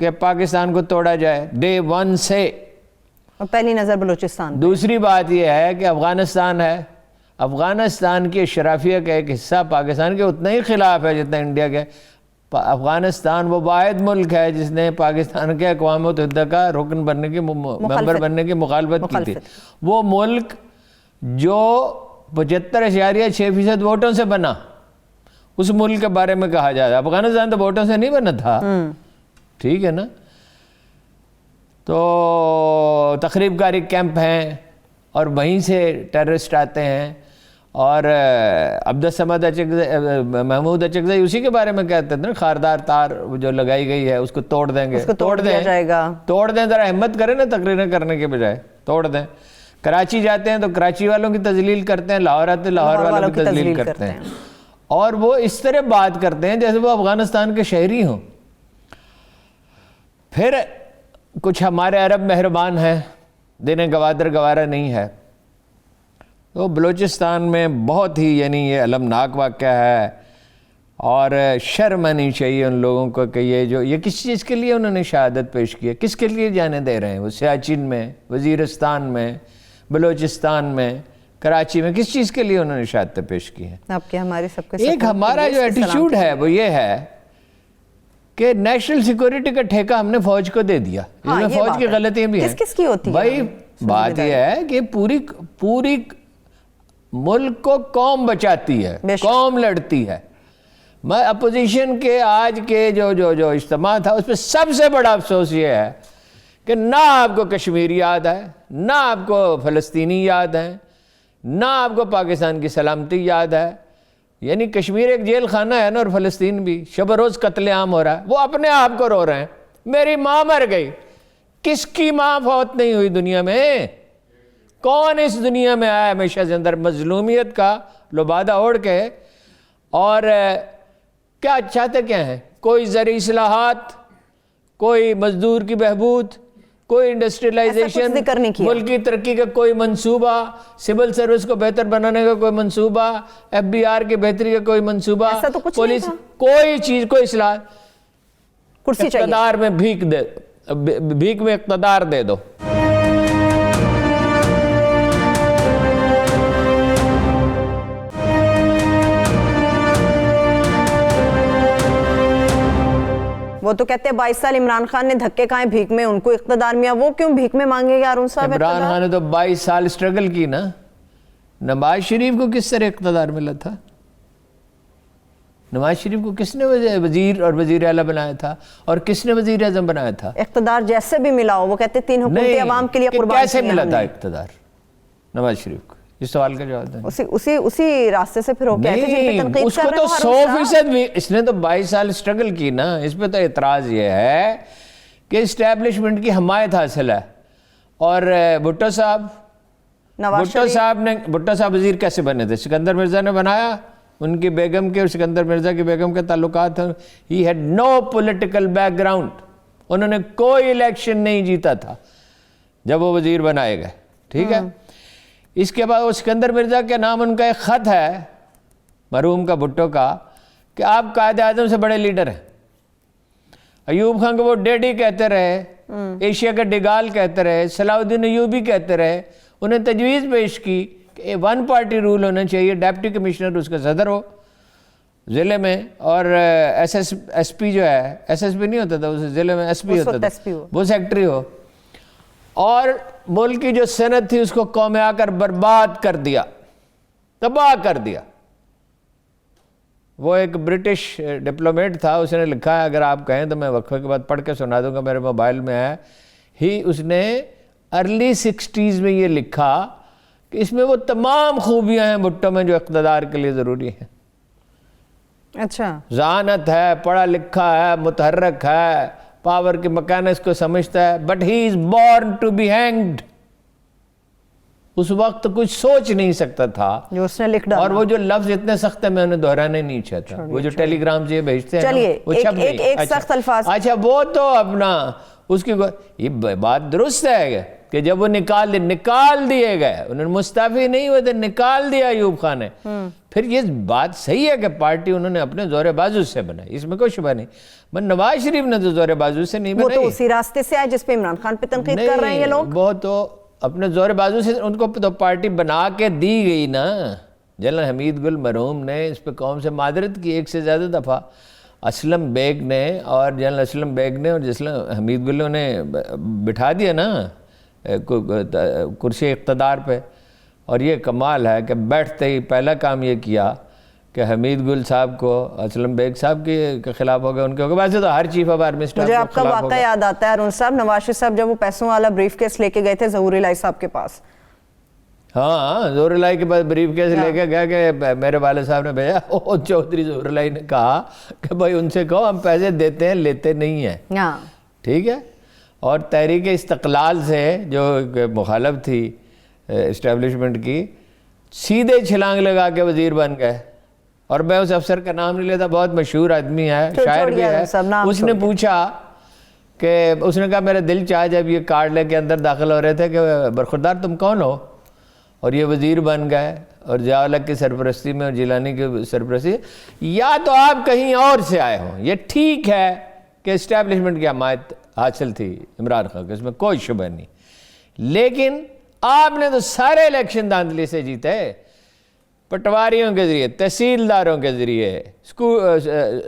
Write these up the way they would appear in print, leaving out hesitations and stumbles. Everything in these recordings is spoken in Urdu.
کہ پاکستان کو توڑا جائے ڈے ون سے. اور پہلی نظر بلوچستان. دوسری بات یہ ہے کہ افغانستان ہے, افغانستان کی اشرافیہ کا ایک حصہ پاکستان کے اتنا ہی خلاف ہے جتنا انڈیا کے. افغانستان وہ واحد ملک ہے جس نے پاکستان کے اقوام متحدہ کا رکن بننے کی ممبر بننے کی مخالفت کی تھی. وہ ملک جو 75.6% ووٹوں سے بنا, اس ملک کے بارے میں کہا جاتا ہے. افغانستان تو ووٹوں سے نہیں بنا تھا, ٹھیک ہے نا. تو تخریب کاری کیمپ ہیں اور وہیں سے ٹیررسٹ آتے ہیں. اور عبدالصمد محمود اچکزئی اسی کے بارے میں کہتے تھے نا, خاردار تار جو لگائی گئی ہے اس کو توڑ دیں گے, توڑ دیں. ذرا ہمت کریں نا تقریریں کرنے کے بجائے, توڑ دیں. کراچی جاتے ہیں تو کراچی والوں کی تذلیل کرتے ہیں, لاہور آتے لاہور والوں کی تذلیل کرتے ہیں. اور وہ اس طرح بات کرتے ہیں جیسے وہ افغانستان کے شہری ہوں. پھر کچھ ہمارے عرب مہربان ہیں, دن گوادر گوارا نہیں ہے. تو بلوچستان میں بہت ہی یعنی یہ المناک واقعہ ہے, اور شرم آنی چاہیے ان لوگوں کو کہ یہ کس چیز کے لیے انہوں نے شہادت پیش کی ہے, کس کے لیے جانے دے رہے ہیں. وہ سیاچن میں, وزیرستان میں, بلوچستان میں, کراچی میں, کس چیز کے لیے انہوں نے شہادت پیش کی ہے. آپ کے ہمارے سب کے ایک ہمارا جو ایٹیچیوڈ ہے وہ یہ ہے کہ نیشنل سیکورٹی کا ٹھیکہ ہم نے فوج کو دے دیا. اس میں فوج کی غلطیاں بھی ہیں. کس کی ہوتی ہے بھائی بات یہ ہے کہ پوری ملک کو قوم بچاتی ہے, قوم لڑتی ہے. میں اپوزیشن کے آج کے جو اجتماع تھا اس پہ سب سے بڑا افسوس یہ ہے کہ نہ آپ کو کشمیر یاد ہے, نہ آپ کو فلسطینی یاد ہے, نہ آپ کو پاکستان کی سلامتی یاد ہے. یعنی کشمیر ایک جیل خانہ ہے نا, اور فلسطین بھی شب روز قتل عام ہو رہا ہے. وہ اپنے آپ کو رو رہے ہیں, میری ماں مر گئی. کس کی ماں فوت نہیں ہوئی دنیا میں؟ کون اس دنیا میں آیا ہمیشہ سے اندر مظلومیت کا لبادہ اوڑھ کے, اور کیا چاہتے کیا ہیں؟ کوئی زرعی اصلاحات, کوئی مزدور کی بہبود, کوئی انڈسٹریلائزیشن, ملک کی ترقی کا کوئی منصوبہ, سول سروس کو بہتر بنانے کا کوئی منصوبہ, FBR کی بہتری کا کوئی منصوبہ, پولیس, کوئی چیز, کوئی اصلاح. اقتدار میں بھیک میں اقتدار دے دو. وہ تو کہتے ہیں 22 سال عمران خان نے دھکے کھائے بھیک میں, ان کو اقتدار ملا. وہ کیوں بھیک میں مانگے گا ارون صاحب؟ عمران خان نے تو 22 سال اسٹرگل کی نا. نواز شریف کو کس طرح اقتدار ملا تھا؟ نواز شریف کو کس نے وزیر اور وزیر اعلیٰ بنایا تھا, اور کس نے وزیر اعظم بنایا تھا؟ اقتدار جیسے بھی ملا ہو, وہ کہتے 3 حکومتیں عوام کے لیے قربان کی. کیسے ملا تھا اقتدار نواز شریف کو؟ اس سوال کا جواب دیں. اسی راستے سے پھر ہو گیا تھا. اس کو تو 100% اس نے تو 22 سال اسٹرگل کی نا. اس پہ تو اعتراض یہ ہے کہ اسٹیبلشمنٹ کی حمایت حاصل ہے. اور بھٹو صاحب وزیر کیسے بنے تھے؟ سکندر مرزا نے بنایا, ان کی بیگم کے اور سکندر مرزا کی بیگم کے تعلقات ہیں. He had no political background. انہوں نے کوئی الیکشن نہیں جیتا تھا جب وہ وزیر بنائے گئے, ٹھیک ہے. اس کے بعد وہ سکندر مرزا کے نام ان کا ایک خط ہے مرحوم کا, بھٹو کا, کہ آپ قائد اعظم سے بڑے لیڈر ہیں. ایوب خان کو وہ ڈیڈی کہتے رہے, ایشیا کا ڈیگال کہتے رہے, صلاح الدین ایوبی کہتے رہے. انہیں تجویز پیش کی کہ 1 پارٹی رول ہونا چاہیے, ڈیپٹی کمشنر اس کا صدر ہو ضلع میں, اور ایس پی جو ہے, ایس ایس پی نہیں ہوتا تھا اس ضلع میں, ایس پی ہوتا تھا, وہ سیکٹری ہو. اور ملک کی جو صنعت تھی اس کو قوم آ کر برباد کر دیا, تباہ کر دیا. وہ ایک برٹش ڈپلومیٹ تھا, اس نے لکھا ہے, اگر آپ کہیں تو میں وقفے کے بعد پڑھ کے سنا دوں گا, میرے موبائل میں ہے. اس نے ارلی 60s میں یہ لکھا کہ اس میں وہ تمام خوبیاں ہیں بھٹو میں جو اقتدار کے لیے ضروری ہیں. اچھا, ذہانت ہے, پڑھا لکھا ہے, متحرک ہے, پاور کے مکینکس کو سمجھتا ہے, but he is born to be hanged. اس وقت کچھ سوچ نہیں سکتا تھا جو اس نے لکھ ڈالا. اور وہ جو لفظ اتنے سخت ہے میں انہیں دہرانے نہیں چاہتا, وہ جو ٹیلی گرام سے بھیجتے ہیں چلیے ایک سخت الفاظ. اچھا وہ تو اپنا اس کی یہ بات درست ہے کہ جب وہ نکال دیے گئے, انہوں نے مستعفی نہیں ہوئے تھے, نکال دیا ایوب خان نے. پھر یہ بات صحیح ہے کہ پارٹی انہوں نے اپنے زور بازو سے بنائی, اس میں کوئی شبہ نہیں. نواز شریف نے تو زور بازو سے نہیں بنائی, وہ تو اسی راستے سے آئے جس پہ عمران خان پہ تنقید کر رہے ہیں یہ لوگ. وہ تو اپنے زور بازو سے, ان کو تو پارٹی بنا کے دی گئی نا. جنرل حمید گل مرحوم نے اس پہ قوم سے معذرت کی ایک سے زیادہ دفعہ. اسلم بیگ نے اور جنرل اسلم بیگ نے اور اسلم حمید گل نے بٹھا دیا نا کرسی اقتدار پہ. اور یہ کمال ہے کہ بیٹھتے ہی پہلا کام یہ کیا کہ حمید گل صاحب کو اسلم بیگ صاحب کے خلاف ہو گیا, ان کے ہو گیا. ویسے تو ہر چیف آف آرمی اسٹاف مجھے آپ کا واقعہ یاد آتا ہے ارون صاحب, نواز شریف صاحب جب وہ پیسوں والا بریف کیس لے کے گئے تھے ظہور الہی صاحب کے پاس. ہاں, ظہور الہی کے پاس بریف کیس لے کے گیا کہ میرے والد صاحب نے بھیجا. چودھری ظہور الہی نے کہا کہ بھائی ان سے کہو ہم پیسے دیتے ہیں لیتے نہیں ہیں. ٹھیک ہے. اور تحریک استقلال سے جو مخالف تھی اسٹیبلشمنٹ کی, سیدھے چھلانگ لگا کے وزیر بن گئے. اور میں اس افسر کا نام نہیں لیتا, بہت مشہور آدمی ہے, شاعر بھی ہے. اس نے پوچھا کہ اس نے کہا میرا دل چاہا جب یہ کارڈ لے کے اندر داخل ہو رہے تھے کہ برخوردار تم کون ہو, اور یہ وزیر بن گئے. اور ضیاء الحق کی سرپرستی میں اور جیلانی کی سرپرستی, یا تو آپ کہیں اور سے آئے ہوں. یہ ٹھیک ہے کہ اسٹیبلشمنٹ کی حمایت حاصل تھی عمران خان کو, اس میں کوئی شبہ نہیں, لیکن آپ نے تو سارے الیکشن دھاندلی سے جیتے, پٹواریوں کے ذریعے, تحصیلداروں کے ذریعے,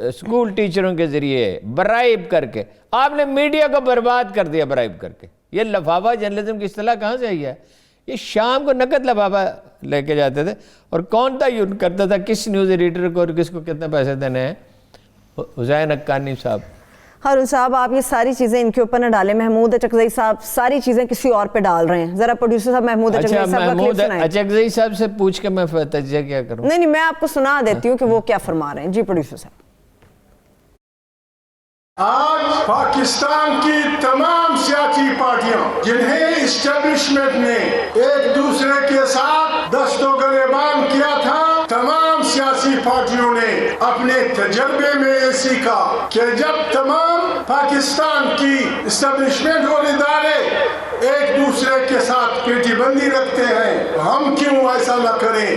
اسکول ٹیچروں کے ذریعے برائب کر کے. آپ نے میڈیا کو برباد کر دیا برائب کر کے. یہ لفافہ جرنلزم کی اصطلاح کہاں سے آئی ہے؟ یہ شام کو نقد لفافہ لے کے جاتے تھے, اور کون تعین کرتا تھا کس نیوز ایڈیٹر کو اور کس کو کتنے پیسے دینے ہیں؟ حسین حقانی صاحب. ہارون صاحب آپ یہ ساری چیزیں ان کے اوپر نہ ڈالیں. محمود اچکزئی صاحب ساری چیزیں کسی اور پہ ڈال رہے ہیں. ذرا پروڈیوسر صاحب محمود اچکزئی صاحب کا کلپ سنائیں. اچکزئی صاحب سے پوچھ کے میں تجزیہ کیا کروں؟ نہیں میں آپ کو سنا دیتی ہوں کہ وہ کیا فرما رہے ہیں. جی پروڈیوسر صاحب. آج پاکستان کی تمام سیاسی پارٹیاں جنہیں اسٹیبلشمنٹ نے ایک دوسرے کے ساتھ دست و گریبان کیا تھا, تمام سیاسی پارٹیوں نے اپنے تجربے میں یہ سیکھا کہ جب تمام پاکستان کی اسٹیبلشمنٹ اور ادارے ایک دوسرے کے ساتھ پیٹی بندی رکھتے ہیں, ہم کیوں ایسا نہ کریں؟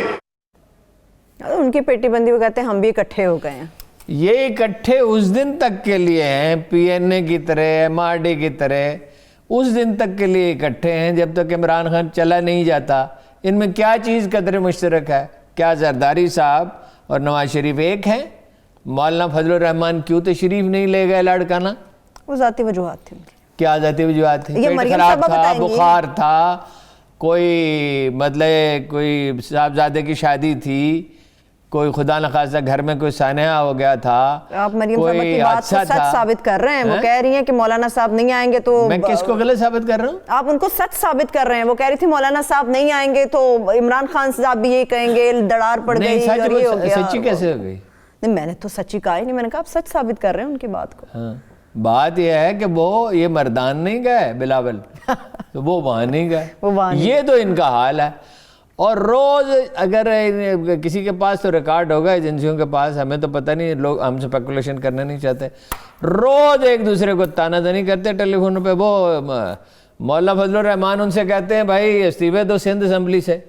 ان کی پیٹی بندی وہ کہتے ہیں ہم بھی اکٹھے ہو گئے ہیں. یہ اکٹھے اس دن تک کے لیے ہیں, پی این اے کی طرح, ایم آر ڈی کی طرح, اس دن تک کے لیے اکٹھے ہیں جب تک عمران خان چلا نہیں جاتا. ان میں کیا چیز قدر مشترک ہے؟ کیا زرداری صاحب اور نواز شریف ایک ہیں؟ مولانا فضل الرحمان کیوں تشریف نہیں لے گئے لاڑکانہ؟ وہ ذاتی وجوہات تھیں. کیا ذاتی وجوہات تھیں؟ پیٹ خراب تھا, بخار تھا, کوئی مطلب کوئی صاحبزادے کی شادی تھی, کوئی خدا نخواستہ گھر میں کوئی سانحہ ہو گیا تھا. آپ مریم صاحبہ کی بات کو سچ ثابت کر رہے ہیں. وہ کہہ رہی ہیں کہ مولانا صاحب نہیں آئیں گے تو میں کس کو غلط ثابت کر رہا ہوں؟ آپ ان کو سچ ثابت کر رہے ہیں. وہ کہہ رہی تھی مولانا صاحب نہیں آئیں گے تو عمران خان صاحب بھی یہی کہیں گے دڑار پڑ گئی. سچی کیسے ہو گئی؟ نہیں میں نے تو سچی کہا ہی نہیں, میں نے کہا آپ سچ ثابت کر رہے ہیں ان کی بات کو. بات یہ ہے کہ وہ یہ مردان نہیں گئے بلاول, تو وہ وہاں نہیں گئے. یہ تو ان کا حال ہے. اور روز اگر کسی کے پاس تو ریکارڈ ہوگا ایجنسیوں کے پاس, ہمیں تو پتہ نہیں, لوگ ہم سے اسپیکولیشن کرنا نہیں چاہتے, روز ایک دوسرے کو تانا زنی کرتے ٹیلی فون پہ. وہ مولانا فضل الرحمان ان سے کہتے ہیں بھائی استعفے دو سندھ اسمبلی سے.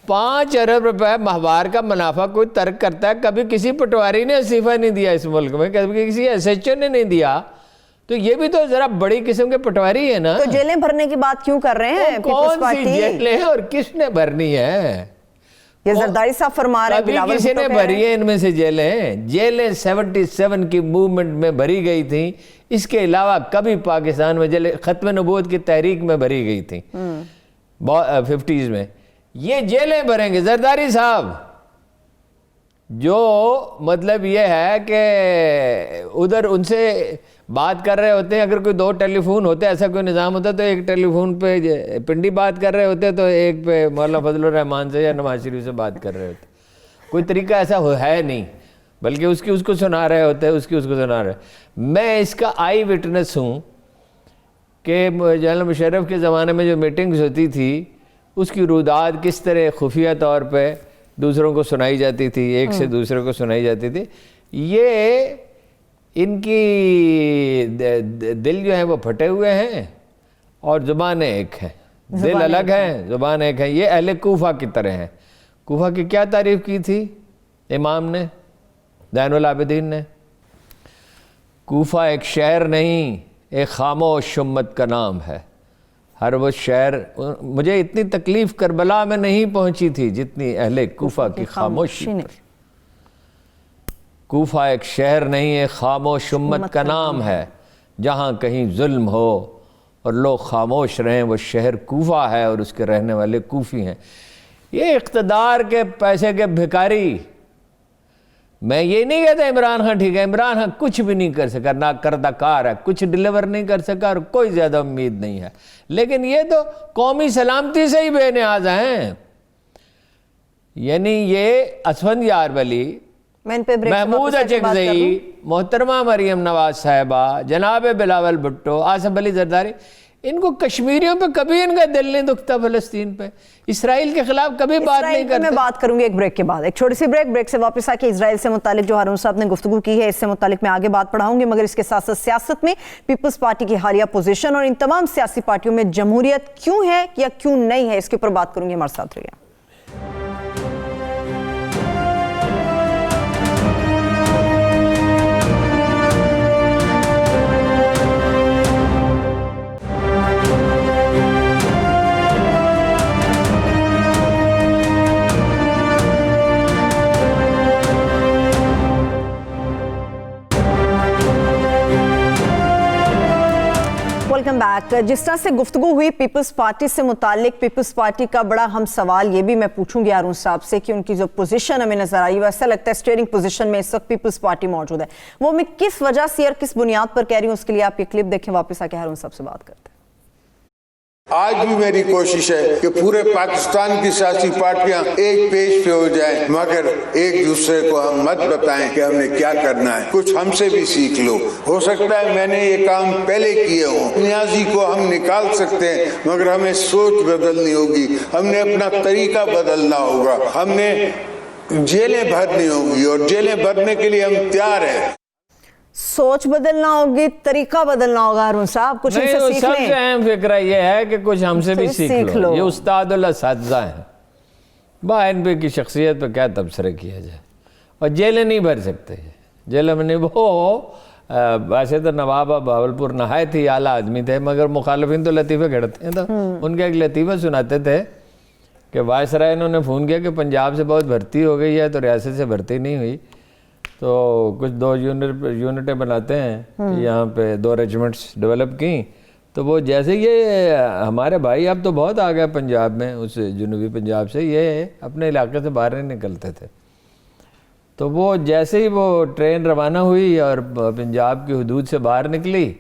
5 ارب روپے ماہوار کا منافع کوئی ترک کرتا ہے. کبھی کسی پٹواری نے استعفیٰ نہیں دیا اس ملک میں, کبھی کسی ایس ایچ او نے نہیں دیا. تو یہ بھی تو ذرا بڑی قسم کے پٹواری ہے نا. تو جیلیں بھرنے کی بات کیوں کر رہے ہیں؟ کون سی جیلیں ہیں اور کس نے بھرنی ہے؟ یہ زرداری صاحب فرما رہے ہیں کبھی کسی نے بھری ہے ان میں سے جیلیں 77 کی موومنٹ میں بھری گئی تھیں. اس کے علاوہ کبھی پاکستان میں جیلیں ختم نبوت کی تحریک میں بھری گئی تھیں 50s میں. یہ جیلیں بھریں گے زرداری صاحب؟ جو مطلب یہ ہے کہ ادھر ان سے بات کر رہے ہوتے ہیں, اگر کوئی 2 ٹیلی فون ہوتے, ایسا کوئی نظام ہوتا تو ایک ٹیلی فون پہ پنڈی بات کر رہے ہوتے, تو ایک پہ مولانا فضل الرحمان سے یا نواز شریف سے بات کر رہے ہوتے. کوئی طریقہ ایسا ہے نہیں, بلکہ اس کو سنا رہے ہوتے, اس کو سنا رہے. میں اس کا آئی وٹنس ہوں کہ جنرل مشرف کے زمانے میں جو میٹنگز ہوتی تھی اس کی روداد کس طرح خفیہ طور پہ دوسروں کو سنائی جاتی تھی, ایک سے دوسرے کو سنائی جاتی تھی. یہ ان کی دل جو ہیں وہ پھٹے ہوئے ہیں, اور زبانیں ایک ہیں، دل الگ ہیں، زبان ایک ہے. یہ اہل کوفہ کی طرح ہیں. کوفہ کی کیا تعریف کی تھی امام نے، زین العابدین نے؟ کوفہ ایک شہر نہیں، ایک خاموش امت کا نام ہے. ہر وہ شہر، مجھے اتنی تکلیف کربلا میں نہیں پہنچی تھی جتنی اہل کوفہ کی خاموشی پر. کوفہ ایک شہر نہیں، ایک خاموش امت کا نام ہے. جہاں کہیں ظلم ہو اور لوگ خاموش رہیں، وہ شہر کوفہ ہے اور اس کے رہنے والے کوفی ہیں. یہ اقتدار کے پیسے کے بھکاری. میں یہ نہیں کہتا عمران خان ٹھیک ہے، عمران خان کچھ بھی نہیں کر سکا، ناکردہ کار ہے، کچھ ڈیلیور نہیں کر سکا اور کوئی زیادہ امید نہیں ہے. لیکن یہ تو قومی سلامتی سے ہی بے نیاز ہیں. یعنی یہ اسفندیار ولی، محمود اچکزئی، محترمہ مریم نواز صاحبہ، جناب بلاول بھٹو، آصف علی زرداری، ان کو کشمیریوں پہ کبھی ان کا دل نہیں دکھتا. فلسطین پہ، اسرائیل کے خلاف کبھی بات نہیں کرتے. میں بات کروں گی ایک بریک کے بعد، ایک چھوٹی سی بریک سے واپس آ کے اسرائیل سے متعلق جو ہارون صاحب نے گفتگو کی ہے اس سے متعلق میں آگے بات پڑھاؤں گی، مگر اس کے ساتھ ساتھ سیاست میں پیپلز پارٹی کی حالیہ پوزیشن اور ان تمام سیاسی پارٹیوں میں جمہوریت کیوں ہے یا کیوں نہیں ہے، اس کے اوپر بات کروں گی. ہمارے ساتھ رہیے. Welcome back. جس طرح سے گفتگو ہوئی پیپلز پارٹی سے متعلق، پیپلز پارٹی کا بڑا ہم سوال یہ بھی میں پوچھوں گی ہارون صاحب سے کہ ان کی جو پوزیشن ہمیں نظر آئی، ویسا لگتا ہے اسٹیئرنگ پوزیشن میں اس وقت پیپلز پارٹی موجود ہے. وہ میں کس وجہ سے اور کس بنیاد پر کہہ رہی ہوں اس کے لیے آپ یہ کلپ دیکھیں، واپس آ کے ہارون صاحب سے بات کرتے ہیں. آج بھی میری کوشش ہے کہ پورے پاکستان کی سیاسی پارٹیاں ایک پیج پہ ہو جائیں، مگر ایک دوسرے کو ہم مت بتائیں کہ ہم نے کیا کرنا ہے. کچھ ہم سے بھی سیکھ لو. ہو سکتا ہے میں نے یہ کام پہلے کیے ہوں. نیازی کو ہم نکال سکتے ہیں مگر ہمیں سوچ بدلنی ہوگی، ہم نے اپنا طریقہ بدلنا ہوگا، ہم نے جیلیں بھرنی ہوگی اور جیلیں بھرنے کے لیے ہم تیار ہیں. سوچ بدلنا ہوگی، طریقہ بدلنا ہوگا. ہارون صاحب کچھ ان سے سیکھ لیں. سب سے اہم فکرہ یہ ہے کہ کچھ ہم سے بھی سیکھ لو. یہ استاد الاساتذہ ہیں. ان پہ کی شخصیت پہ کیا تبصرہ کیا جائے. اور جیلیں نہیں بھر سکتے، جیلیں میں نہیں. وہ ویسے تو نواب بہاولپور نہایت ہی اعلیٰ آدمی تھے، مگر مخالفین تو لطیفے گھڑتے ہیں. تو ان کا ایک لطیفہ سناتے تھے کہ وائسرائے انہوں نے فون کیا کہ پنجاب سے بہت بھرتی ہو گئی ہے تو ریاست سے بھرتی نہیں ہوئی، تو کچھ 2 یونٹیں بناتے ہیں یہاں پہ، 2 ریجمنٹس ڈیولپ کی. تو وہ جیسے یہ ہمارے بھائی اب تو بہت آ گئے پنجاب میں، اس جنوبی پنجاب سے، یہ اپنے علاقے سے باہر نہیں نکلتے تھے. تو وہ جیسے ہی وہ ٹرین روانہ ہوئی اور پنجاب کی حدود سے باہر نکلی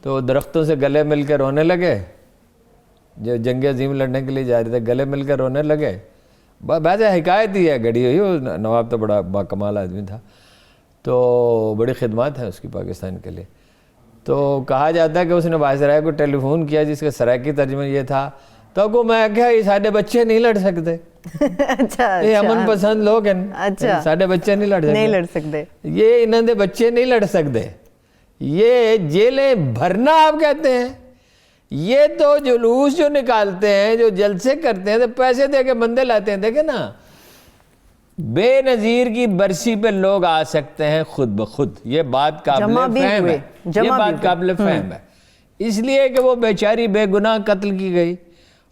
تو درختوں سے گلے مل کے رونے لگے. جو جنگ عظیم لڑنے کے لیے جا رہے تھے، گلے مل کے رونے لگے. ویسے حکایت ہی ہے گھڑی ہوئی. وہ نواب تو بڑا باکمال آدمی تھا، تو بڑی خدمات ہیں اس کی پاکستان کے لیے. تو کہا جاتا ہے کہ اس نے وائسرائے کو ٹیلی فون کیا جس کا سرائکی ترجمہ یہ تھا، تو کو میں کہا یہ سارے بچے نہیں لڑ سکتے. یہ امن پسند لوگ ہیں، سارے بچے نہیں لڑ سکتے. یہ انہوں نے بچے نہیں لڑ سکتے. یہ جیلیں بھرنا آپ کہتے ہیں. یہ تو جلوس جو نکالتے ہیں، جو جلسے کرتے ہیں، تو پیسے دے کے بندے لاتے ہیں. دیکھیں نا، بے نظیر کی برسی پہ لوگ آ سکتے ہیں خود بخود. یہ بات قابل فہم ہے، یہ بات قابل فہم ہے. اس لیے کہ وہ بیچاری بے گناہ قتل کی گئی،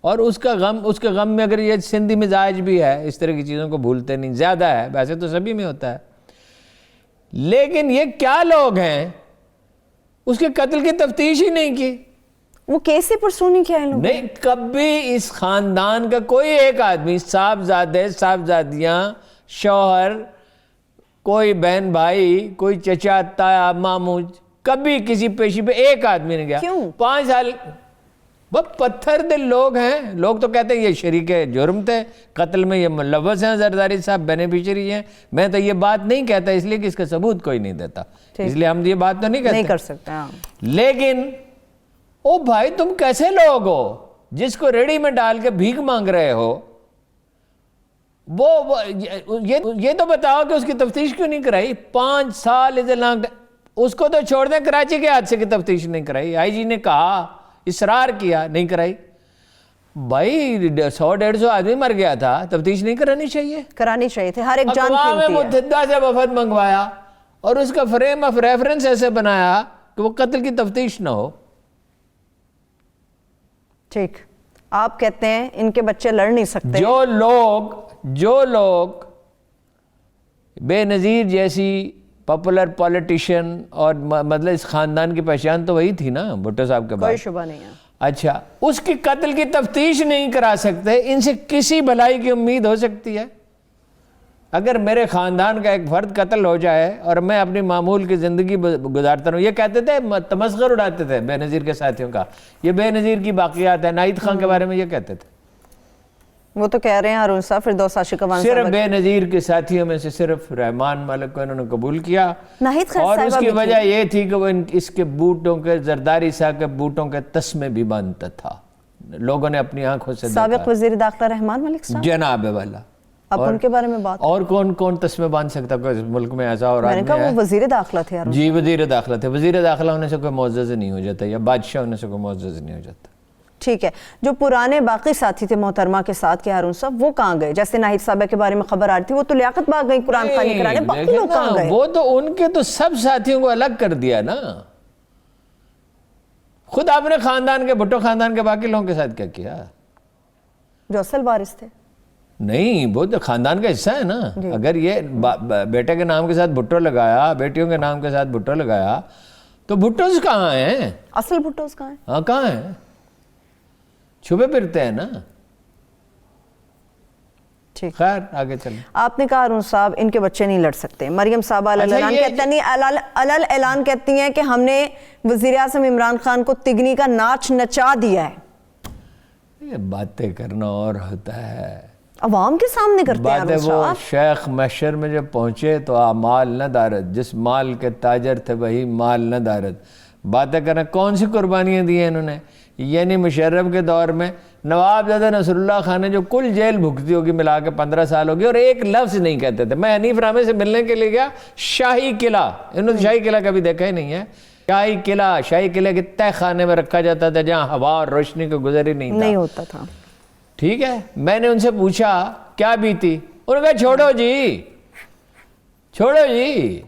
اور اس کے غم میں اگر یہ سندھی مزاج بھی ہے، اس طرح کی چیزوں کو بھولتے نہیں، زیادہ ہے، ویسے تو سبھی میں ہوتا ہے. لیکن یہ کیا لوگ ہیں، اس کے قتل کی تفتیش ہی نہیں کی. وہ کیسے پرسو نہیں کیا ہے لوگ؟ نہیں، کبھی اس خاندان کا کوئی ایک آدمی، صاحبزادے، صاحبزادیاں، شوہر، کوئی بہن بھائی، کوئی چچا، تایا، ماموں، کبھی کسی پیشی پہ ایک آدمی نے گیا. کیوں؟ 5 سال. وہ پتھر دل لوگ ہیں. لوگ تو کہتے ہیں یہ شریک جرم تھے، قتل میں یہ ملوث ہیں، زرداری صاحب بینیفیشری ہیں. میں تو یہ بات نہیں کہتا اس لیے کہ اس کا ثبوت کوئی نہیں دیتا، اس لیے ہم یہ بات تو نہیں کہتے، نہیں کر سکتے. لیکن او بھائی، تم کیسے لوگ ہو جس کو ریڑھی میں ڈال کے بھیک مانگ رہے ہو؟ یہ تو بتاؤ کہ اس کی تفتیش کیوں نہیں کرائی؟ 5 سال از اے لانگ. اس کو تو چھوڑ دیں، کراچی کے حادثے کی تفتیش نہیں کرائی. آئی جی نے کہا اصرار کیا, نہیں کرائی. بھائی 100-150 آدمی مر گیا تھا, تفتیش نہیں کرانی چاہیے؟ کرانی چاہیے تھے, ہر ایک جان اقوام قیمتی ہے. متحدہ سے وفد منگوایا اور اس کا فریم آف ریفرنس ایسے بنایا کہ وہ قتل کی تفتیش نہ ہو. ٹھیک, آپ کہتے ہیں ان کے بچے لڑ نہیں سکتے. جو لوگ بے نظیر جیسی پاپولر پولیٹیشین اور مطلب اس خاندان کی پہچان تو وہی تھی نا بھٹو صاحب کے بعد, کوئی شبہ نہیں ہے. اچھا, اس کی قتل کی تفتیش نہیں کرا سکتے, ان سے کسی بھلائی کی امید ہو سکتی ہے؟ اگر میرے خاندان کا ایک فرد قتل ہو جائے اور میں اپنی معمول کی زندگی گزارتا رہوں, یہ کہتے تھے, تمسخر اڑاتے تھے بے نظیر کے ساتھیوں کا, یہ بے نظیر کی باقیات ہے. ناہید خان کے بارے میں یہ کہتے تھے. وہ تو کہہ رہے ہیں ہارون صاحب فردوس عاشق افغان صرف صاحب بے نظیر کے ساتھیوں میں سے صرف رحمان ملک کو انہوں نے قبول کیا, ناہید خان اور اس صاحبہ کی بھی وجہ یہ تھی کہ وہ اس کے بوٹوں کے, زرداری صاحب کے بوٹوں کے تسمے بھی باندھتا تھا. لوگوں نے اپنی آنکھوں سے سابق دیکھا. وزیر داخلہ رحمان ملک صاحب, جناب والا, اب ان کے بارے میں بات, اور کون تسمے باندھ سکتا کوئی ملک میں ایسا اور میں نے آدمی کہا ہے؟ وہ وزیر داخلہ تھے ہارون. جی وزیر داخلہ تھے. وزیر داخلہ ہونے سے کوئی معزز نہیں ہو جاتا, یا بادشاہ ہونے سے کوئی معزز نہیں ہو جاتا. ٹھیک ہے, جو پرانے باقی ساتھی تھے محترمہ کے ساتھ کے ہارون صاحب, وہ کہاں گئے؟ جیسے ناہید صاحبہ کے بارے میں خبر آ رہی تھی, وہ تو لیاقت باغ گئی قرآن خوانی کرانے, باقی لوگ کہاں گئے؟ وہ تو ان کے تو سب ساتھیوں کو الگ کر دیا نا. خود اپنے خاندان کے, بھٹو خاندان کے باقی لوگوں کے ساتھ کیا کیا؟ جو اصل وارث تھے. نہیں, وہ تو خاندان کا حصہ ہے نا. اگر یہ بیٹے کے نام کے ساتھ بھٹو لگایا, بیٹیوں کے نام کے ساتھ بھٹو لگایا, تو بھٹوز کہاں ہیں؟ اصل بھٹوز کہاں ہیں؟ ہاں کہاں ہیں؟ چھپے پھرتے ہیں نا. ٹھیک, خیر آگے چلیں. آپ نے کہا ہارون صاحب ان کے بچے نہیں لڑ سکتے. مریم صاحبہ علل اعلان کہتی ہیں کہ ہم نے وزیر اعظم عمران خان کو تگنی کا ناچ نچا دیا ہے. یہ باتیں کرنا اور ہوتا ہے, عوام کے سامنے کرتے ہیں باتیں. ہارون وہ صاحب. شیخ محشر میں جب پہنچے تو مال نہ دارت, جس مال کے تاجر تھے وہی مال نہ دارت. باتیں کرنا, کون سی قربانیاں دی ہیں انہوں نے؟ یعنی مشرف کے دور میں نواب زادہ نصر اللہ خان نے جو کل جیل بھگتی ہوگی ملا کے 15 سال ہوگی, اور ایک لفظ نہیں کہتے تھے. میں حنیف رامے سے ملنے کے لیے گیا, شاہی قلعہ, انہوں نے شاہی قلعہ کبھی دیکھا ہی نہیں ہے. شاہی قلعہ کے تہ خانے میں رکھا جاتا تھا جہاں ہوا اور روشنی کو گزر ہی نہیں ہوتا تھا. ٹھیک ہے, میں نے ان سے پوچھا کیا بیتی, انہوں نے کہا چھوڑو جی,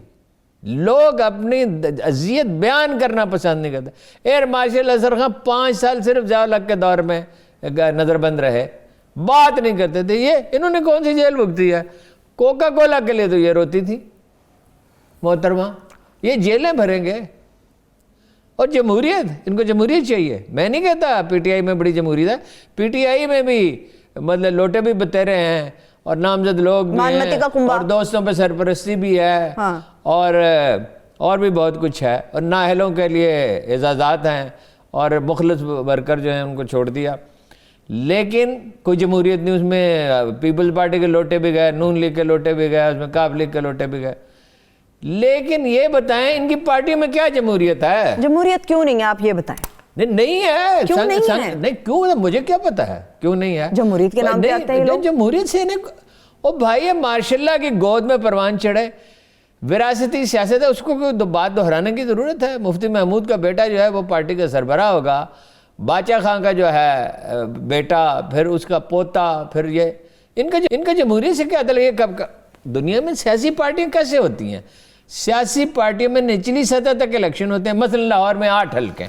لوگ اپنی اذیت بیان کرنا پسند نہیں کرتے. ایئر مارشل اظہر خان 5 سال صرف ضیاء الحق کے دور میں نظر بند رہے, بات نہیں کرتے تھے. یہ انہوں نے کون سی جیل بھگتی ہے؟ کوکا کولا کے لیے تو یہ روتی تھی محترمہ. یہ جیلیں بھریں گے. اور جمہوریت, ان کو جمہوریت چاہیے. میں نہیں کہتا پی ٹی آئی میں بڑی جمہوریت ہے, پی ٹی آئی میں بھی مطلب لوٹے بھی بتیرے ہیں, اور نامزد لوگ بھی ہیں, اور دوستوں پہ سرپرستی بھی ہے, اور بھی بہت کچھ ہے, اور نااہلوں کے لیے اعزازات ہیں, اور مخلص ورکر جو ہیں ان کو چھوڑ دیا. لیکن کوئی جمہوریت نہیں. اس میں پیپلز پارٹی کے لوٹے بھی گئے, نون لیگ کے لوٹے بھی گئے, اس میں کاف لیگ کے لوٹے بھی گئے. لیکن یہ بتائیں ان کی پارٹی میں کیا جمہوریت ہے؟ جمہوریت کیوں نہیں ہے, آپ یہ بتائیں. نہیں ہے. کیوں نہیں ہے؟ نہیں کیوں, مجھے کیا پتا ہے کیوں نہیں ہے. جمہوریت کے نام پہ آتے ہیں لوگ. جمہوریت سے او بھائی, ماشاء اللہ کی گود میں پروان چڑھے. وراثتی سیاست ہے, اس کو کوئی بات دہرانے کی ضرورت ہے. مفتی محمود کا بیٹا جو ہے وہ پارٹی کا سربراہ ہوگا, باچا خان کا جو ہے بیٹا, پھر اس کا پوتا, پھر یہ ان کا جمہوریت سے کیا تعلق. یہ کب دنیا میں سیاسی پارٹیاں کیسے ہوتی ہیں؟ سیاسی پارٹیوں میں نچلی سطح تک الیکشن ہوتے ہیں. مثلا لاہور میں 8 حلقے,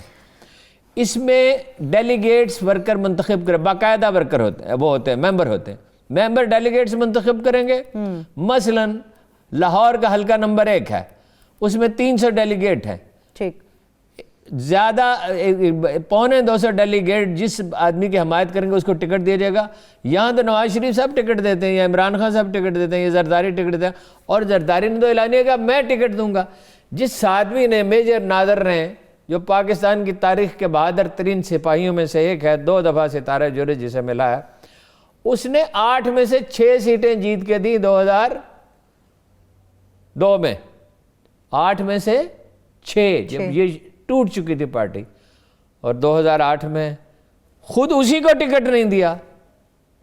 اس میں ڈیلیگیٹس ورکر منتخب کریں, باقاعدہ ورکر ہوتے ہیں, وہ ہوتے ہیں ممبر ہوتے ہیں. ممبر ڈیلیگیٹس منتخب کریں گے. مثلا لاہور کا حلقہ نمبر 1 ہے, اس میں 300 ڈیلیگیٹ ہیں. ٹھیک, زیادہ 250 ڈیلیگیٹ جس آدمی کی حمایت کریں گے اس کو ٹکٹ دیا جائے گا. یہاں تو نواز شریف صاحب ٹکٹ دیتے ہیں, یا عمران خان صاحب ٹکٹ دیتے ہیں, یا زرداری ٹکٹ دیتے ہیں, اور زرداری نے تو اعلانیہ کہا میں ٹکٹ دوں گا. جس آدمی نے میجر نادر نے, جو پاکستان کی تاریخ کے بہادر ترین سپاہیوں میں سے ایک ہے, 2 دفعہ ستارہ جوڑے جسے ملا ہے, اس نے 8 میں سے 6 سیٹیں جیت کے دی 2002 میں. 8 میں سے 6 جب یہ ٹوٹ چکی تھی پارٹی, اور 2008 میں خود اسی کو ٹکٹ نہیں دیا.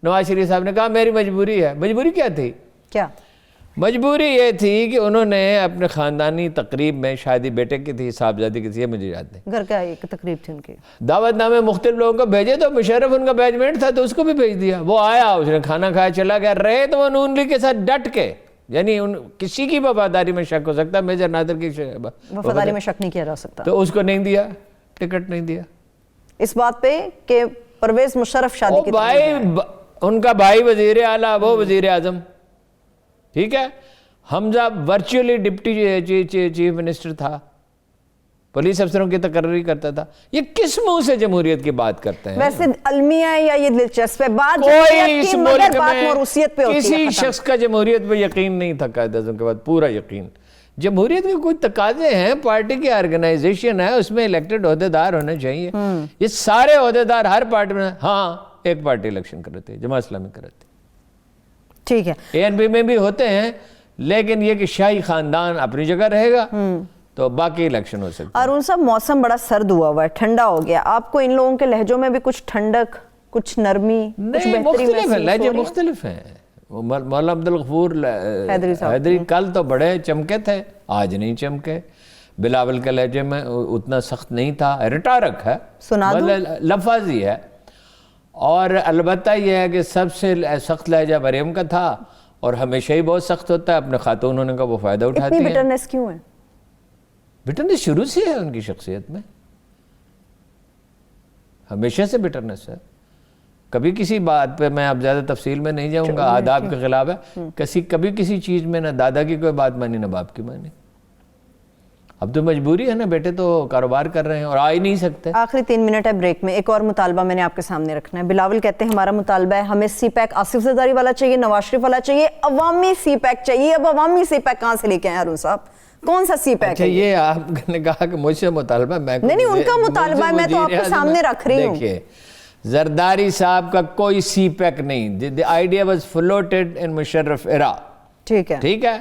نواز شریف صاحب نے کہا میری مجبوری ہے. مجبوری کیا تھی؟ کیا مجبوری یہ تھی کہ انہوں نے اپنے خاندانی تقریب میں، شادی بیٹے کی تھی، صاحبزادی کی تھی، یہ مجھے یاد نہیں، گھر کا ایک تقریب تھی ان کی، دعوت نامے مختلف لوگوں کو بھیجے، تو مشرف ان کا بیچمنٹ تھا تو اس کو بھی بھیج دیا. وہ آیا، اس نے کھانا کھایا، چلا گیا. رہے تو وہ نون لیگ کے ساتھ ڈٹ کے، یعنی کسی کی وفاداری میں شک ہو سکتا ہے، میجر نادر کی وفاداری میں شک نہیں کیا جا سکتا. تو اس کو نہیں دیا، ٹکٹ نہیں دیا. اس بات پہ کہ پرویز مشرف شادی کی بھائی، ان کا بھائی وزیر اعلیٰ، وہ وزیر اعظم، ٹھیک ہے. حمزہ ورچولی ڈپٹی چیف منسٹر تھا، پولیس افسروں کی تقرری کرتا تھا. یہ کس منہ سے جمہوریت کی بات کرتے ہیں؟ ویسے المیہ ہے یا یہ دلچسپ ہے بات کوئی اس ملک بات میں موروثیت پہ ہوتی ہے. کسی شخص کا جمہوریت پہ یقین نہیں تھا. قائد اعظم کے بعد پورا یقین. جمہوریت کے کوئی تقاضے ہیں، پارٹی کی آرگنائزیشن ہے، اس میں الیکٹڈ عہدیدار ہونے چاہیے. یہ سارے عہدیدار ہر پارٹی میں، ہاں ایک پارٹی الیکشن کرتے ہیں، جماعت اسلامی کرتے، ٹھیک ہے، ANP میں بھی ہوتے ہیں، لیکن یہ کہ شاہی خاندان اپنی جگہ رہے گا تو باقی الیکشن ہو سکتا ہے. ارون صاحب موسم بڑا سرد ہوا ہے، ٹھنڈا ہو گیا، آپ کو ان لوگوں کے لہجوں میں بھی کچھ ٹھنڈک، کچھ نرمی، کچھ نہیں، بہتری مختلف ہیں، لہجے محسوس ہو رہی ہے؟ مختلف ہیں. مولانا عبدالغفور حیدری کل تو بڑے چمکے تھے، آج نہیں چمکے. بلاول کے لہجے میں اتنا سخت نہیں تھا، رٹارک ہے، سنا دوں؟ لفظی ہے. اور البتہ یہ ہے کہ سب سے سخت لہجہ مریم کا تھا، اور ہمیشہ ہی بہت سخت ہوتا ہے. اپنے خاتون ہونے کا وہ فائدہ اٹھاتی اتنی ہیں. بٹرنس کیوں ہے؟ بٹرنس شروع سے ہے ان کی شخصیت میں، ہمیشہ سے بٹرنس ہے. کبھی کسی بات پہ، میں اب زیادہ تفصیل میں نہیں جاؤں گا، آداب کے خلاف ہے، کبھی کسی چیز میں نہ دادا کی کوئی بات مانی نہ باپ کی مانی. اب تو مجبوری ہے نا، بیٹے تو کاروبار کر رہے ہیں اور آ ہی نہیں سکتے. آخری 3 منٹ ہے بریک میں، ایک اور مطالبہ میں نے آپ کے سامنے رکھنا ہے. بلاول کہتے ہیں ہمارا مطالبہ ہے، ہمیں سی پیک آصف زرداری والا چاہیے، نواز شریف والا چاہیے، عوامی سی پیک چاہیے. اب عوامی سی پیک کہاں سے لے کے آئے ارون صاحب؟ کون سا سی پیک اچھا، ہے؟ یہ آپ نے کہا کہ مجھ سے مطالبہ، میں نہیں، ان کا مطالبہ ہے، میں تو آپ کے سامنے رکھ رہی ہوں. دیکھیے، زرداری صاحب کا کوئی سی پیک نہیں. the idea was floated in Musharraf era. ٹھیک ہے، ٹھیک ہے.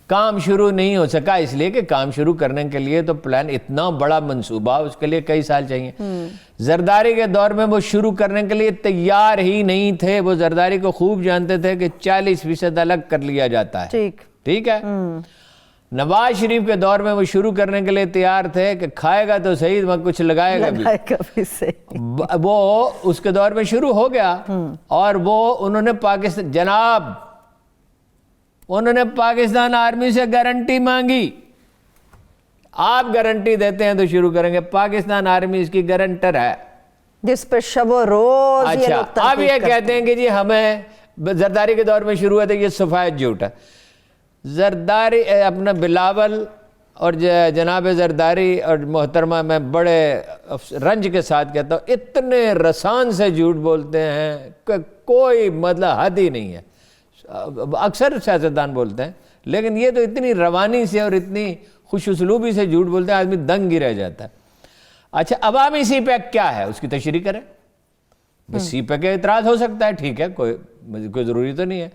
کام شروع نہیں ہو سکا اس لیے کہ کام شروع کرنے کے لیے تو پلان اتنا بڑا منصوبہ، اس کے لیے کئی سال چاہیے. زرداری کے دور میں وہ شروع کرنے کے لیے تیار ہی نہیں تھے. وہ زرداری کو خوب جانتے تھے کہ 40% الگ کر لیا جاتا ہے. ٹھیک ہے. نواز شریف کے دور میں وہ شروع کرنے کے لیے تیار تھے کہ کھائے گا تو صحیح، وہاں کچھ لگائے گا بھی. وہ اس کے دور میں شروع ہو گیا، اور وہ انہوں نے انہوں نے پاکستان آرمی سے گارنٹی مانگی. آپ گارنٹی دیتے ہیں تو شروع کریں گے. پاکستان آرمی اس کی گارنٹر ہے، جس پر شب و روز. اچھا، اب یہ کہتے ہیں کہ جی ہمیں زرداری کے دور میں شروع ہوا تھا. یہ سفید جھوٹ ہے. زرداری اپنا بلاول اور جناب زرداری اور محترمہ، میں بڑے رنج کے ساتھ کہتا ہوں، اتنے رسان سے جھوٹ بولتے ہیں کہ کوئی مطلب حد ہی نہیں ہے. اکثر سیاستدان بولتے ہیں، لیکن یہ تو اتنی روانی سے اور اتنی خوش اسلوبی سے جھوٹ بولتے ہیں، آدمی دنگ ہی رہ جاتا ہے. اچھا، عوامی سی پیک کیا ہے، اس کی تشریح کریں. بس سی پیک کا اعتراض ہو سکتا ہے، ٹھیک ہے، کوئی ضروری تو نہیں ہے.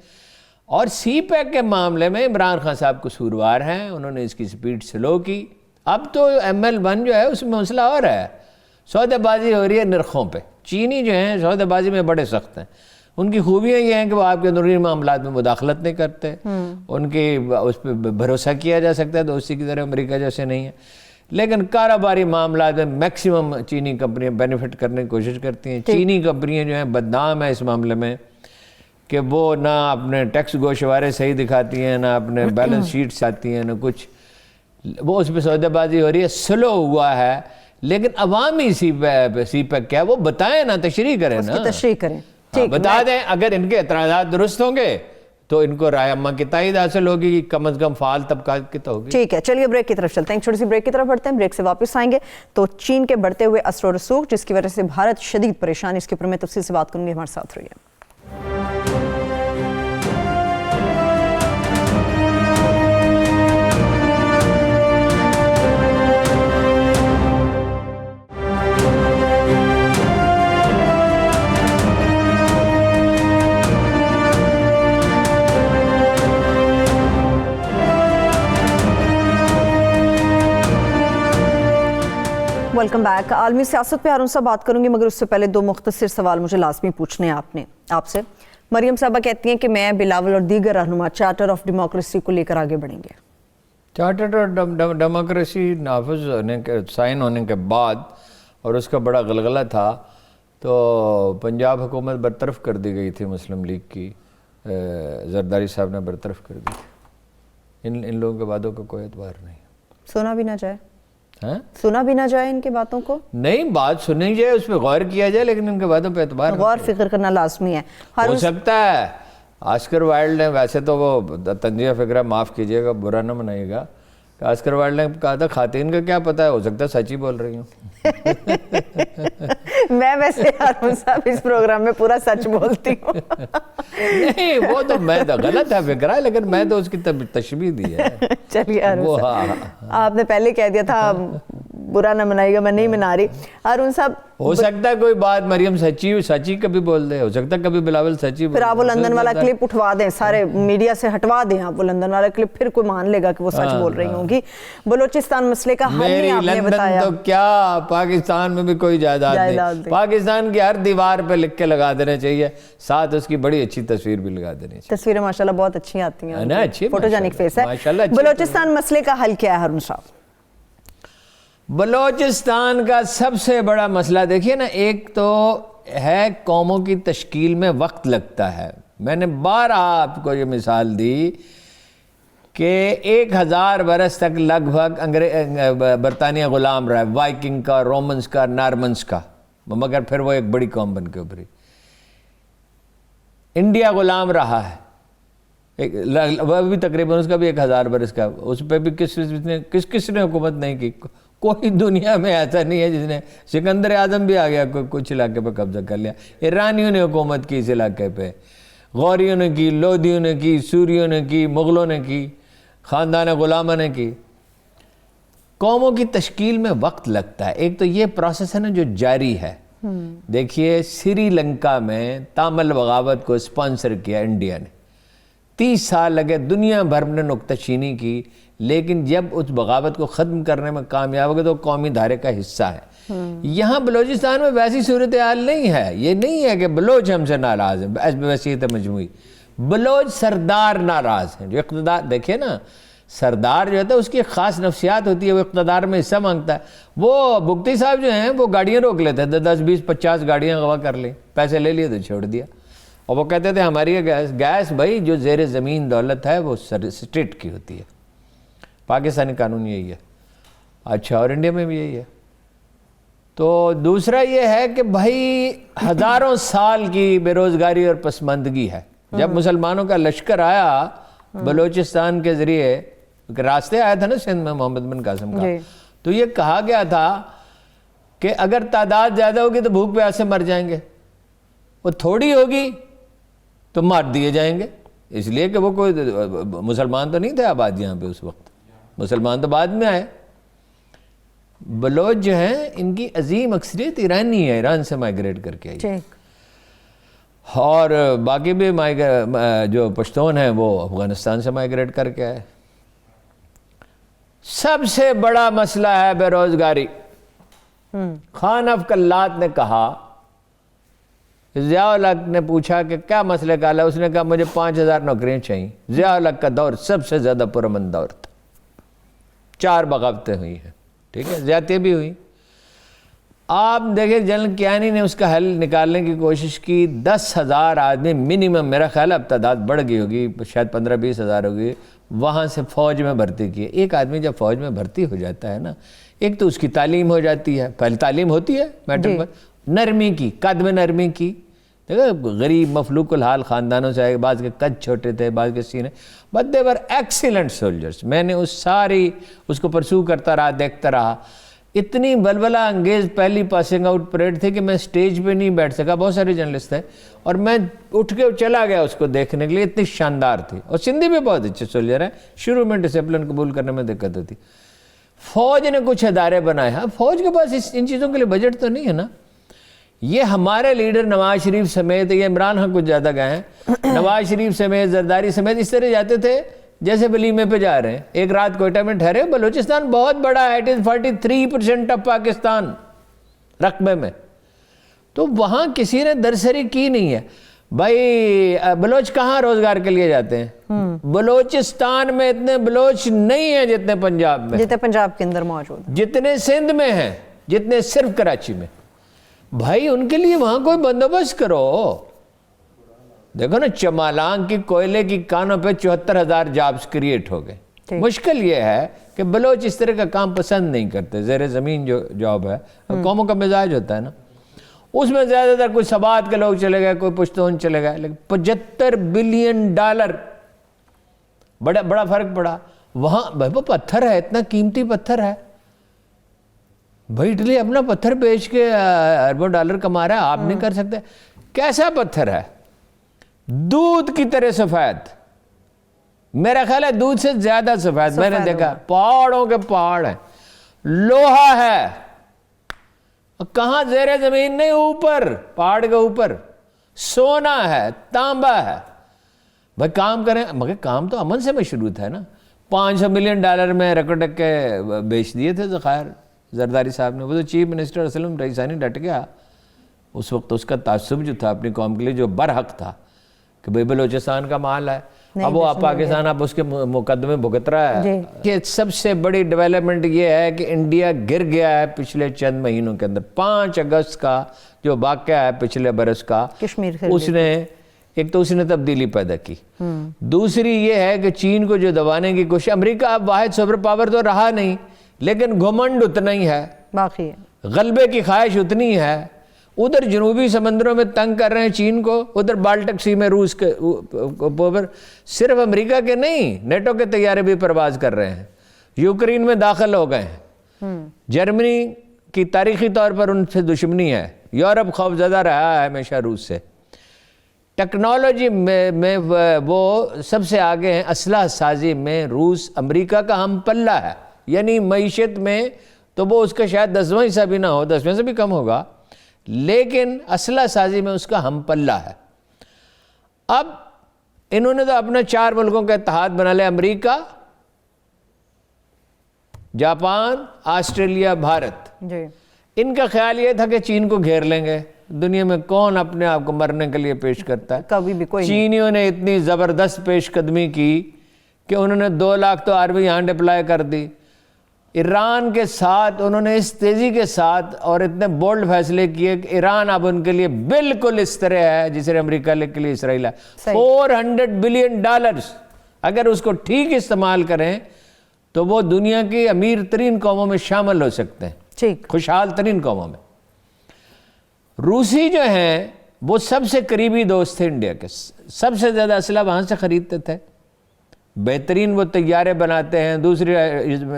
اور سی پیک کے معاملے میں عمران خان صاحب قصوروار ہیں، انہوں نے اس کی سپیڈ سلو کی. اب تو ML1 جو ہے اس میں مسئلہ اور ہے، سودے بازی ہو رہی ہے نرخوں پہ. چینی جو ہیں سودے بازی میں بڑے سخت ہیں. ان کی خوبیاں یہ ہیں کہ وہ آپ کے اندرونی معاملات میں مداخلت نہیں کرتے. ان کی اس پہ بھروسہ کیا جا سکتا ہے، دوستی کی طرح امریکہ جیسے نہیں ہے. لیکن کاروباری معاملات میں میکسیمم چینی کمپنیاں بینیفٹ کرنے کی کوشش کرتی ہیں. چینی کمپنیاں جو ہیں بدنام ہیں اس معاملے میں کہ وہ نہ اپنے ٹیکس گوشوارے صحیح دکھاتی ہیں، نہ اپنے بیلنس شیٹس آتی ہیں، نہ کچھ. وہ اس پہ سودے بازی ہو رہی ہے، سلو ہوا ہے. لیکن عوامی سی پیک کیا ہے وہ بتائیں نا، تشریح کریں نا، تشریح کریں، بتا دیں. اگر ان کے اعتراضات درست ہوں گے تو ان کو رائے عامہ کی تائید حاصل ہوگی، کم از کم فعال طبقات کی تو ہوگی. ٹھیک ہے، چلیے بریک کی طرف چلتے ہیں. چھوٹی سی بریک کی طرف بڑھتے ہیں. بریک سے واپس آئیں گے تو چین کے بڑھتے ہوئے اثر و رسوخ جس کی وجہ سے بھارت شدید پریشان، اس کے اوپر میں تفصیل سے بات کروں گی. ہمارے ساتھ رہیے. Welcome back. عالمی سیاست پہ ہارون صاحب بات کروں گی، مگر اس سے پہلے 2 مختصر سوال مجھے لازمی پوچھنے ہیں آپ سے. مریم صاحبہ کہتی ہیں کہ میں بلاول اور دیگر رہنما چارٹر آف ڈیموکریسی کو لے کر آگے بڑھیں گے. چارٹر اور ڈیموکریسی نافذ ہونے کے سائن ہونے کے بعد اور اس کا بڑا غلغلہ تھا تو پنجاب حکومت برطرف کر دی گئی تھی مسلم لیگ کی. زرداری صاحب نے برطرف کر دی تھی. ان لوگوں کے باتوں کا کوئی اعتبار نہیں. سنا بھی نہ جائے. ہاں سنا بھی نہ جائے ان کے باتوں کو. نہیں, بات سنی جائے, اس پہ غور کیا جائے, لیکن ان کے باتوں پہ اعتبار غور فکر کرنا لازمی ہے. ہو سکتا ہے آسکر وائلڈ نے, ویسے تو وہ تنزیہ فکرہ معاف کیجیے گا, برا نہ منائیے گا, کہ آسکر وائلڈ نے کہا تھا خواتین کا کیا پتہ ہے, ہو سکتا ہے سچ ہی بول رہی ہوں. میں ویسے ہارون صاحب اس پروگرام میں پورا سچ بولتی ہوں. نہیں, وہ تو میں تو غلط ہے فکرہ, لیکن میں تو اس کی تشبیہ دی ہے. چلیے ہارون صاحب, آپ نے پہلے کہہ دیا تھا برا نہ منائیے گا, میں نہیں منا رہی. ہارون صاحب ہو سکتا ہے کوئی بات مریم سچی کبھی بول دے, ہو سکتا ہے کبھی بلاول سچی بول. پھر آپ وہ لندن والا کلپ اٹھوا دیں, سارے میڈیا سے ہٹوا دیں آپ وہ لندن والا کلپ, پھر کوئی مان لے گا کہ وہ سچ بول رہی ہوں گی. بلوچستان مسئلے کا حل نہیں آپ نے بتایا. تو کیا پاکستان میں بھی کوئی جائیداد نہیں, پاکستان کی ہر دیوار پہ لکھ کے لگا دینا چاہیے, ساتھ اس کی بڑی اچھی تصویر بھی لگا دینی چاہیے. تصویریں ماشاءاللہ بہت اچھی آتی ہیں, اچھی فوٹوجینک فیس ہے. بلوچستان مسئلے کا حل کیا ہے ہارون صاحب؟ بلوچستان کا سب سے بڑا مسئلہ دیکھیے نا, ایک تو ہے قوموں کی تشکیل میں وقت لگتا ہے. میں نے بارہ آپ کو یہ مثال دی کہ 1000 برس تک لگ بھگ برطانیہ غلام رہا ہے, وائکنگ کا, رومنز کا, نارمنز کا, مگر پھر وہ ایک بڑی قوم بن کے ابھری. انڈیا غلام رہا ہے, وہ بھی تقریباً اس کا بھی 1000 برس کا, اس پہ بھی کس نے حکومت نہیں کی. کوئی دنیا میں ایسا نہیں ہے جس نے, سکندر اعظم بھی آ گیا کچھ علاقے پہ قبضہ کر لیا, ایرانیوں نے حکومت کی اس علاقے پہ, غوریوں نے کی, لودھیوں نے کی, سوریوں نے کی, مغلوں نے کی, خاندان غلامہ نے کی. قوموں کی تشکیل میں وقت لگتا ہے. ایک تو یہ پروسیس ہے نا جو جاری ہے. دیکھیے سری لنکا میں تامل بغاوت کو اسپانسر کیا انڈیا نے, 30 سال لگے, دنیا بھر نے نکتہ چینی کی, لیکن جب اس بغاوت کو ختم کرنے میں کامیاب ہو گئے تو قومی دھارے کا حصہ ہے. یہاں بلوچستان میں ویسی صورتحال نہیں ہے. یہ نہیں ہے کہ بلوچ ہم سے ناراض ہیں, ویسیت مجموعی بلوچ سردار ناراض ہیں. جو اقتدار دیکھیں نا, سردار جو ہوتا ہے اس کی خاص نفسیات ہوتی ہے, وہ اقتدار میں حصہ مانگتا ہے. وہ بگٹی صاحب جو ہیں وہ گاڑیاں روک لیتے ہیں, 10 20 50 گاڑیاں غوا کر لیں, پیسے لے لیے تو چھوڑ دیا. اور وہ کہتے تھے ہماری گیس بھائی جو زیر زمین دولت ہے وہ اسٹیٹ کی ہوتی ہے. پاکستانی قانون یہی ہے. اچھا, اور انڈیا میں بھی یہی ہے. تو دوسرا یہ ہے کہ بھائی ہزاروں سال کی بے روزگاری اور پسماندگی ہے. جب مسلمانوں کا لشکر آیا بلوچستان کے ذریعے, راستے آیا تھا نا سندھ میں محمد بن قاسم کا, تو یہ کہا گیا تھا کہ اگر تعداد زیادہ ہوگی تو بھوک پیاس سے مر جائیں گے, وہ تھوڑی ہوگی تو مار دیے جائیں گے. اس لیے کہ وہ کوئی مسلمان تو نہیں تھے آباد یہاں پہ اس وقت, مسلمان تو بعد میں آئے. بلوچ جو ہیں ان کی عظیم اکثریت ایرانی ہے, ایران سے مائیگریٹ کر کے آئی, اور باقی بھی جو پشتون ہیں وہ افغانستان سے مائیگریٹ کر کے آئے. سب سے بڑا مسئلہ ہے بے روزگاری. خان اف کلات نے کہا, ضیاء الحق نے پوچھا کہ کیا مسئلہ کا حل ہے, اس نے کہا مجھے 5000 نوکریاں چاہیے. ضیاء الحق کا دور سب سے زیادہ پرامن دور تھا, 4 بغاوتیں ہوئی ہیں, ٹھیک ہے, زیادتیاں بھی ہوئی. آپ دیکھیں جنرل کیانی نے اس کا حل نکالنے کی کوشش کی. 10,000 آدمی منیمم, میرا خیال اب تعداد بڑھ گئی ہوگی, شاید 15-20 ہزار ہوگی, وہاں سے فوج میں بھرتی کی. ایک آدمی جب فوج میں بھرتی ہو جاتا ہے نا, ایک تو اس کی تعلیم ہو جاتی ہے, پہلے تعلیم ہوتی ہے میٹرک پر, نرمی کی, قد میں نرمی کی. دیکھو غریب مفلوق الحال خاندانوں سے آئے, بعض کے قد چھوٹے تھے, بعض کے سینے, but they were excellent soldiers. میں نے اس کو پرسو کرتا رہا, دیکھتا رہا. اتنی بلبلہ انگیز پہلی پاسنگ آؤٹ پریڈ تھی کہ میں سٹیج پہ نہیں بیٹھ سکا, بہت سارے جرنلسٹ تھے, اور میں اٹھ کے چلا گیا اس کو دیکھنے کے لیے, اتنی شاندار تھی. اور سندھی بھی بہت اچھے سولجر ہیں, شروع میں ڈسپلن قبول کرنے میں دقت ہوتی. فوج نے کچھ ادارے بنائے. فوج کے پاس ان چیزوں کے لیے بجٹ تو نہیں ہے نا. یہ ہمارے لیڈر نواز شریف سمیت, یہ عمران خان کچھ زیادہ گئے ہیں, نواز شریف سمیت, زرداری سمیت, اس طرح جاتے تھے جیسے ولیمے پہ جا رہے ہیں. ایک رات کوئٹہ میں ٹھہرے. بلوچستان بہت بڑا ہے, اٹ از 43% آف پاکستان رقبے میں, تو وہاں کسی نے درسری کی نہیں ہے. بھائی بلوچ کہاں روزگار کے لیے جاتے ہیں؟ بلوچستان میں اتنے بلوچ نہیں ہیں جتنے پنجاب میں، جتنے پنجاب کے اندر موجود ہیں، جتنے سندھ میں ہیں، جتنے صرف کراچی میں۔ بھائی ان کے لیے وہاں کوئی بندوبست کرو۔ دیکھو نا چمالانگ کی کوئلے کی کانوں پہ 74,000 جابز کریٹ ہو گئے۔ مشکل یہ ہے کہ بلوچ اس طرح کا کام پسند نہیں کرتے، زیر زمین جو جاب ہے، قوموں کا مزاج ہوتا ہے نا، اس میں زیادہ تر کوئی سبات کے لوگ چلے گئے، کوئی پشتون چلے گئے، لیکن $75 بلین بڑا فرق پڑا۔ وہاں بھائی وہ پتھر ہے، اتنا قیمتی پتھر ہے، بھائی اٹلی اپنا پتھر بیچ کے اربوں ڈالر کما رہا ہے، آپ نہیں کر سکتے؟ کیسا پتھر ہے؟ دودھ کی طرح سفید، میرا خیال ہے دودھ سے زیادہ سفید، میں نے دیکھا، پہاڑوں کے پہاڑ ہیں، لوہا ہے، کہاں زیر زمین نہیں، اوپر پہاڑ کے اوپر، سونا ہے، تانبا ہے۔ بھائی کام کریں، مگر کام تو امن سے مشروط ہے نا۔ $500 ملین میں رکڑ کے بیچ دیے تھے ذخائر زرداری صاحب نے۔ وہ تو چیف منسٹر اسلم رئیسانی ڈٹ گیا اس وقت، اس کا تعصب جو تھا اپنی قوم کے لیے جو برحق تھا کہ بھئی بلوچستان کا مال ہے، اب وہ پاکستان اب اس کے مقدمے بھگت رہا ہے۔ کہ سب سے بڑی ڈیولپمنٹ یہ ہے کہ انڈیا گر گیا ہے پچھلے چند مہینوں کے اندر۔ 5 اگست کا جو واقعہ ہے پچھلے برس کا، اس نے ایک تو اس نے تبدیلی پیدا کی، دوسری یہ ہے کہ چین کو جو دبانے کی کوشش، امریکہ اب واحد سپر پاور تو رہا نہیں، لیکن گھمنڈ اتنا ہی ہے، باقی ہے، غلبے کی خواہش اتنی ہے۔ ادھر جنوبی سمندروں میں تنگ کر رہے ہیں چین کو، ادھر بالٹک سی میں روس کے اوپر، صرف امریکہ کے نہیں، نیٹو کے طیارے بھی پرواز کر رہے ہیں، یوکرین میں داخل ہو گئے ہیں۔ جرمنی کی تاریخی طور پر ان سے دشمنی ہے، یورپ خوفزدہ رہا ہے ہمیشہ روس سے۔ ٹیکنالوجی میں وہ سب سے آگے ہیں، اسلحہ سازی میں روس امریکہ کا ہم پلہ ہے، یعنی معیشت میں تو وہ اس کا شاید 10واں حصہ بھی نہ ہو، 10ویں سے بھی کم ہوگا، لیکن اسلحہ سازی میں اس کا ہم پلہ ہے۔ اب انہوں نے تو اپنا 4 ملکوں کا اتحاد بنا لیا، امریکہ، جاپان، آسٹریلیا، بھارت۔ ان کا خیال یہ تھا کہ چین کو گھیر لیں گے۔ دنیا میں کون اپنے آپ کو مرنے کے لیے پیش کرتا ہے؟ کبھی بھی کوئی۔ چینیوں نے اتنی زبردست پیش قدمی کی کہ انہوں نے 2 لاکھ تو آرمی یہاں ڈپلائی کر دی۔ ایران کے ساتھ انہوں نے اس تیزی کے ساتھ اور اتنے بولڈ فیصلے کیے کہ ایران اب ان کے لیے بالکل اس طرح ہے جسے امریکہ کے لیے اسرائیل ہے۔ $400 بلین، اگر اس کو ٹھیک استعمال کریں تو وہ دنیا کی امیر ترین قوموں میں شامل ہو سکتے ہیں، خوشحال ترین قوموں میں۔ روسی جو ہیں وہ سب سے قریبی دوست تھے انڈیا کے، سب سے زیادہ اسلحہ وہاں سے خریدتے تھے، بہترین وہ طیارے بناتے ہیں، دوسری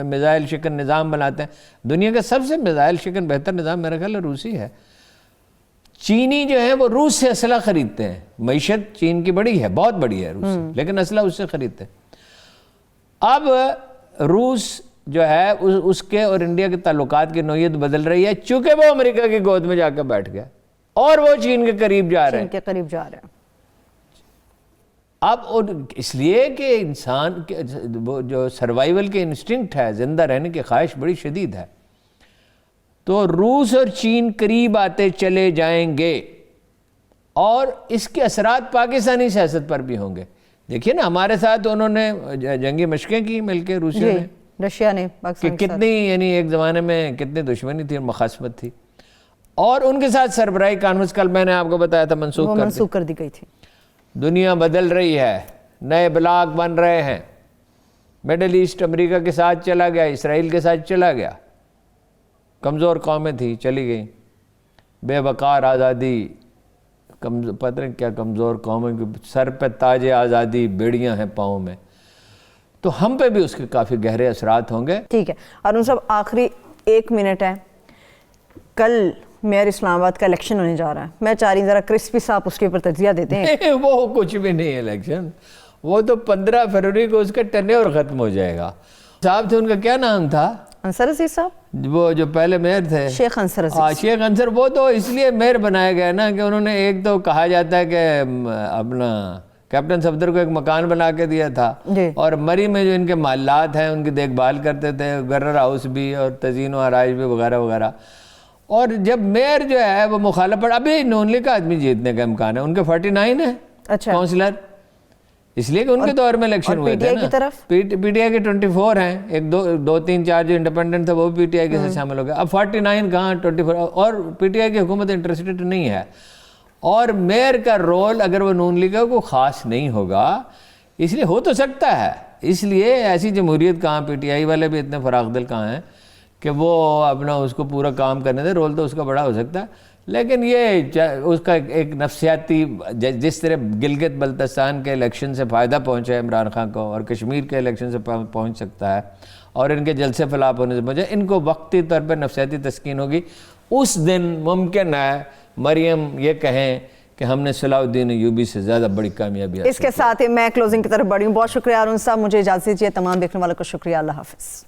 میزائل شکن نظام بناتے ہیں۔ دنیا کا سب سے میزائل شکن بہتر نظام میرا خیال ہے روسی ہے۔ چینی جو ہیں وہ روس سے اسلحہ خریدتے ہیں، معیشت چین کی بڑی ہے، بہت بڑی ہے روس، لیکن اسلحہ اس سے خریدتے ہیں۔ اب روس جو ہے اس کے اور انڈیا کے تعلقات کی نوعیت بدل رہی ہے، چونکہ وہ امریکہ کی گود میں جا کے بیٹھ گیا اور وہ چین کے قریب جا رہے ہیں۔ اب اس لیے کہ انسان جو سروائیول کے انسٹنکٹ ہے، زندہ رہنے کی خواہش بڑی شدید ہے، تو روس اور چین قریب آتے چلے جائیں گے اور اس کے اثرات پاکستانی سیاست پر بھی ہوں گے۔ دیکھیے نا ہمارے ساتھ انہوں نے جنگی مشقیں کی مل کے، روسیوں نے، رشیا نے، کہ کتنی یعنی ایک زمانے میں کتنی دشمنی تھی اور مخاصمت تھی، اور ان کے ساتھ سربراہی کانفرنس کل میں نے آپ کو بتایا تھا منسوخ کر دی گئی تھی۔ دنیا بدل رہی ہے، نئے بلاک بن رہے ہیں، میڈل ایسٹ امریکہ کے ساتھ چلا گیا، اسرائیل کے ساتھ چلا گیا، کمزور قومیں تھیں چلی گئیں، بے وقار آزادی، پتہ نہیں کیا کمزور قومیں، سر پہ تاج آزادی، بیڑیاں ہیں پاؤں میں، تو ہم پہ بھی اس کے کافی گہرے اثرات ہوں گے۔ ٹھیک ہے ارون صاحب، آخری 1 منٹ ہے، کل میئر اسلام آباد کا الیکشن ہونے جا رہا ہے، میں چاہ رہی ہوں ذرا کرسپی صاحب اس کے اوپر تجزیہ دیتے ہیں۔ وہ کچھ بھی نہیں ہے الیکشن، وہ تو 15 فروری کو اس کا ٹینیور ختم ہو جائے گا۔ صاحب تھے، ان کا کیا نام تھا؟ انصر عزیز صاحب، وہ جو پہلے میئر تھے، شیخ انصر عزیز۔ شیخ انصر، وہ تو اس لیے میئر بنایا گیا نا کہ انہوں نے ایک تو کہا جاتا ہے کہ اپنا کیپٹن صفدر کو ایک مکان بنا کے دیا تھا، اور مری میں جو ان کے محلات ہیں ان کی دیکھ بھال کرتے تھے، گرر ہاؤس بھی اور تزئین و آرائش بھی وغیرہ وغیرہ، اور جب میئر جو ہے وہ مخالف پر ابھی نون لیگ کا آدمی جیتنے کا امکان ہے, ان کے 49 ہے اچھا کونسلر, اس لیے کہ ان کے دور میں الیکشن ہوئے تھے نا. پی ٹی آئی کے 24 ہیں, ایک دو تین چار جو انڈیپینڈنٹ تھا وہ بھی پی ٹی آئی کے ساتھ شامل ہو گیا. اب 49 کہاں 24, اور پی ٹی آئی کی حکومت انٹرسٹڈ نہیں ہے. اور میئر کا رول اگر وہ نون لیگ کو خاص نہیں ہوگا, اس لیے ہو تو سکتا ہے, اس لیے ایسی جمہوریت کہاں, پی ٹی آئی والے بھی اتنے فراخ دل کہاں ہیں کہ وہ اپنا اس کو پورا کام کرنے دے. رول تو اس کا بڑا ہو سکتا ہے, لیکن یہ اس کا ایک نفسیاتی, جس طرح گلگت بلتستان کے الیکشن سے فائدہ پہنچا ہے عمران خان کو, اور کشمیر کے الیکشن سے پہنچ سکتا ہے, اور ان کے جلسے فلاپ ہونے سے پہنچا, ان کو وقتی طور پر نفسیاتی تسکین ہوگی. اس دن ممکن ہے مریم یہ کہیں کہ ہم نے صلاح الدین ایوبی سے زیادہ بڑی کامیابی حاصل کی. اس کے ساتھ ہی میں کلوزنگ کی طرف بڑھی ہوں. بہت شکریہ ارون صاحب, مجھے اجازت دیجیے. تمام دیکھنے والوں کو شکریہ. اللہ حافظ.